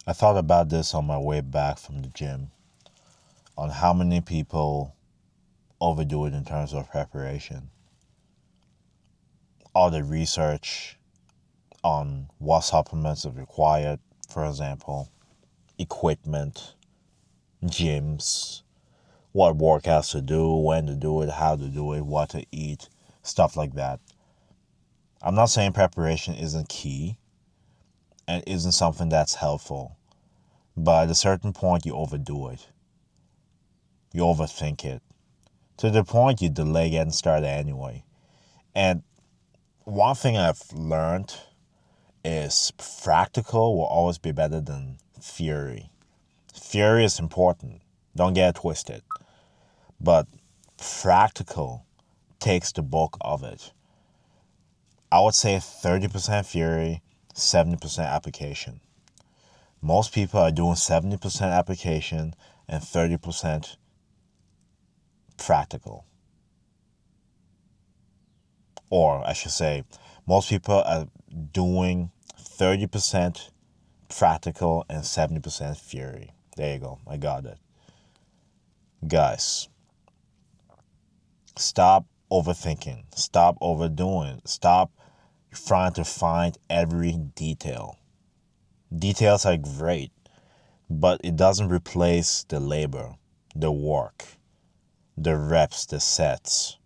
I thought about this on my way back from the gym on how many people overdo it in terms of preparation. All the research on what supplements are required, for example, equipment, gyms, what workouts to do, when to do it, how to do it, what to eat, stuff like that. I'm not saying preparation isn't key and isn't something that's helpful, but at a certain point you overdo it. You overthink it to the point you delay getting started anyway. And one thing I've learned is practical will always be better than theory. Theory is important, don't get it twisted, but practical takes the bulk of it. I would say 30% theory, 70% application. Most people are doing 70% application and 30% practical. Or I should say, most people are doing 30% practical and 70% theory. There you go. I got it. Guys, stop overthinking. Stop overdoing. Stop trying to find every detail. Details are great, but it doesn't replace the labor, the work, the reps, the sets.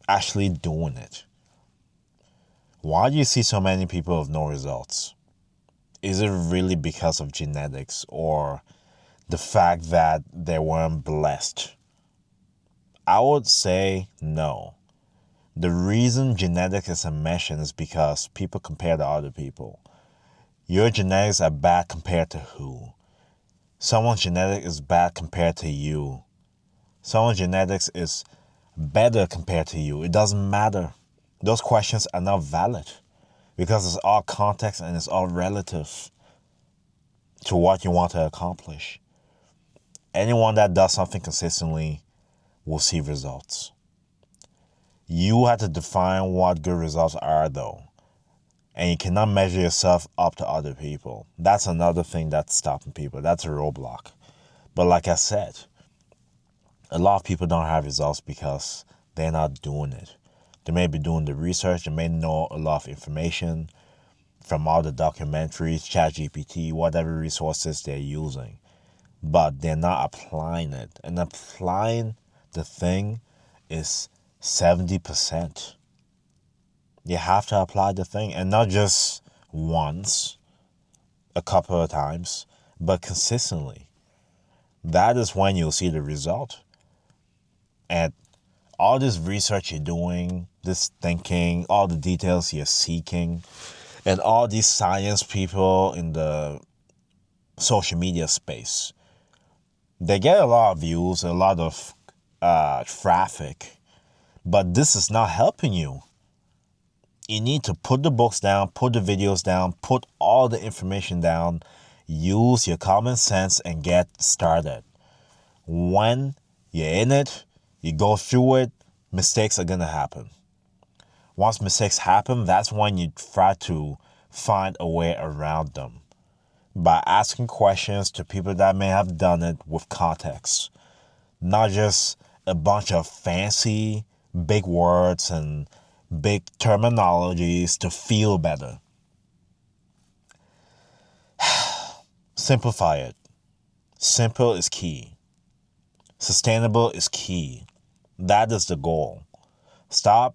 Actually doing it. Why do you see so many people with no results? Is it really because of genetics or the fact that they weren't blessed? I would say no. The reason genetics isn't mentioned is because people compare to other people. Your genetics are bad compared to who? Someone's genetic is bad compared to you. Someone's genetics is better compared to you. It doesn't matter. Those questions are not valid because it's all context and it's all relative to what you want to accomplish. Anyone that does something consistently will see results. You have to define what good results are, though. And you cannot measure yourself up to other people. That's another thing that's stopping people. That's a roadblock. But like I said, a lot of people don't have results because they're not doing it. They may be doing the research. They may know a lot of information from all the documentaries, ChatGPT, whatever resources they're using. But they're not applying it. And applying the thing is 70%. You have to apply the thing, and not just once, a couple of times, but consistently. That is when you'll see the result. And all this research you're doing, this thinking, all the details you're seeking, and all these science people in the social media space, they get a lot of views, a lot of traffic, but this is not helping you. You need to put the books down, put the videos down, put all the information down, use your common sense and get started. When you're in it, you go through it, mistakes are going to happen. Once mistakes happen, that's when you try to find a way around them by asking questions to people that may have done it with context, not just a bunch of fancy big words and big terminologies to feel better. Simplify it. Simple is key. Sustainable is key. That is the goal. Stop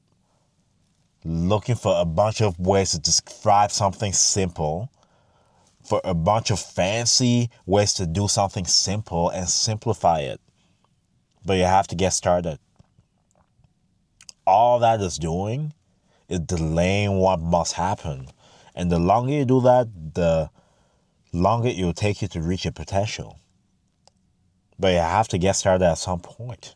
looking for a bunch of ways to describe something simple, for a bunch of fancy ways to do something simple, and simplify it. But you have to get started. All that is doing is delaying what must happen. And the longer you do that, the longer it will take you to reach your potential. But you have to get started at some point.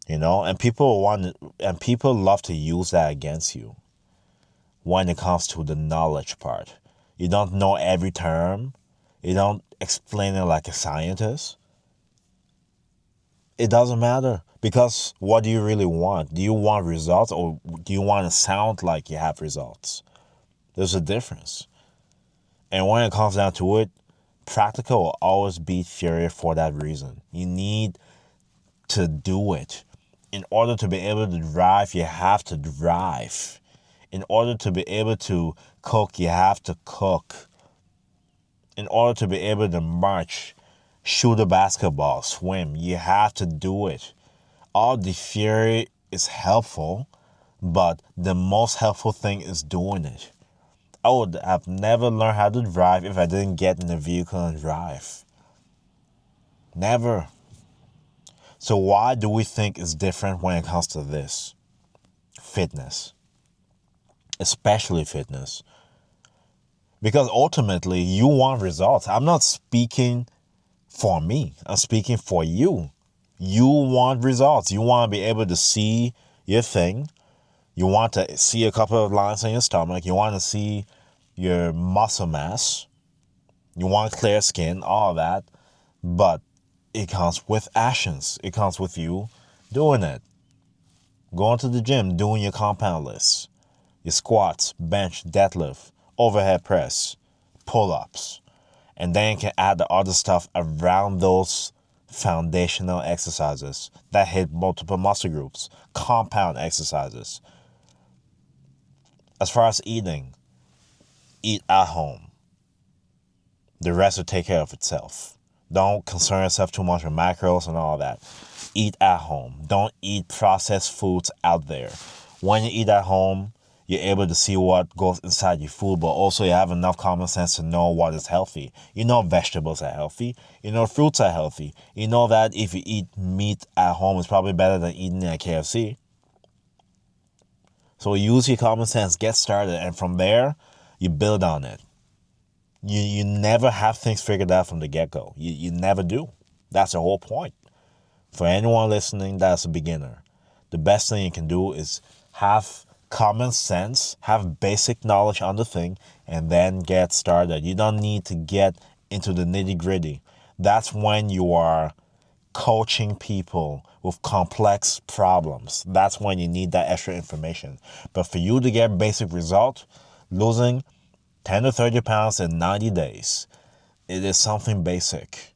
And people love to use that against you when it comes to the knowledge part. You don't know every term. You don't explain it like a scientist. It doesn't matter, because what do you really want? Do you want results, or do you want to sound like you have results? There's a difference. And when it comes down to it, practical will always beat theory for that reason. You need to do it. In order to be able to drive, you have to drive. In order to be able to cook, you have to cook. In order to be able to march, shoot a basketball, swim, you have to do it. All the theory is helpful, but the most helpful thing is doing it. I would have never learned how to drive if I didn't get in a vehicle and drive. Never. So why do we think it's different when it comes to this? Fitness. Especially fitness. Because ultimately, you want results. I'm not speaking for me. I'm speaking for you. You want results. You want to be able to see your thing. You want to see a couple of lines on your stomach. You want to see your muscle mass. You want clear skin, all that. But it comes with actions. It comes with you doing it. Going to the gym, doing your compound list. Your squats, bench, deadlift, overhead press, pull-ups. And then you can add the other stuff around those foundational exercises that hit multiple muscle groups, compound exercises. As far as eating, eat at home. The rest will take care of itself. Don't concern yourself too much with macros and all that. Eat at home. Don't eat processed foods out there. When you eat at home, you're able to see what goes inside your food, but also you have enough common sense to know what is healthy. You know vegetables are healthy. You know fruits are healthy. You know that if you eat meat at home, it's probably better than eating at KFC. So use your common sense, get started, and from there, you build on it. You never have things figured out from the get-go. You never do. That's the whole point. For anyone listening that's a beginner, the best thing you can do is have common sense, have basic knowledge on the thing, and then get started. You don't need to get into the nitty-gritty. That's when you are coaching people with complex problems. That's when you need that extra information. But for you to get basic result, losing 10 to 30 pounds in 90 days, it is something basic.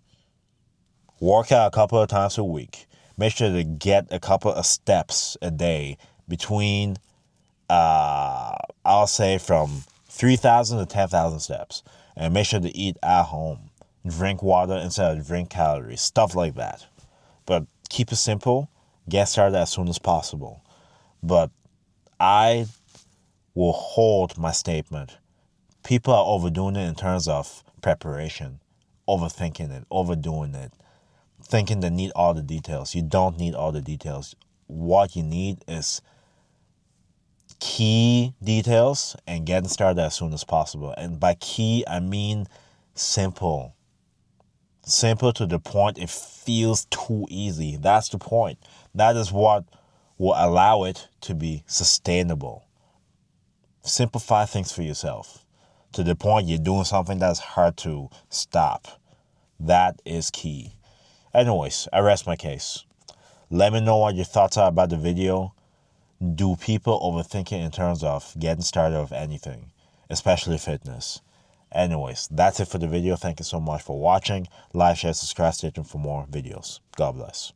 Work out a couple of times a week. Make sure to get a couple of steps a day between, I'll say from 3,000 to 10,000 steps. And make sure to eat at home. Drink water instead of drink calories. Stuff like that. But keep it simple. Get started as soon as possible. But I will hold my statement. People are overdoing it in terms of preparation. Overthinking it. Overdoing it. Thinking they need all the details. You don't need all the details. What you need is key details and getting started as soon as possible. And by key, I mean simple. Simple to the point it feels too easy. That's the point. That is what will allow it to be sustainable. Simplify things for yourself to the point you're doing something that's hard to stop. That is key. Anyways, I rest my case. Let me know what your thoughts are about the video. Do people overthink it in terms of getting started with anything, especially fitness? Anyways, that's it for the video. Thank you so much for watching. Like, share, subscribe, stay tuned for more videos. God bless.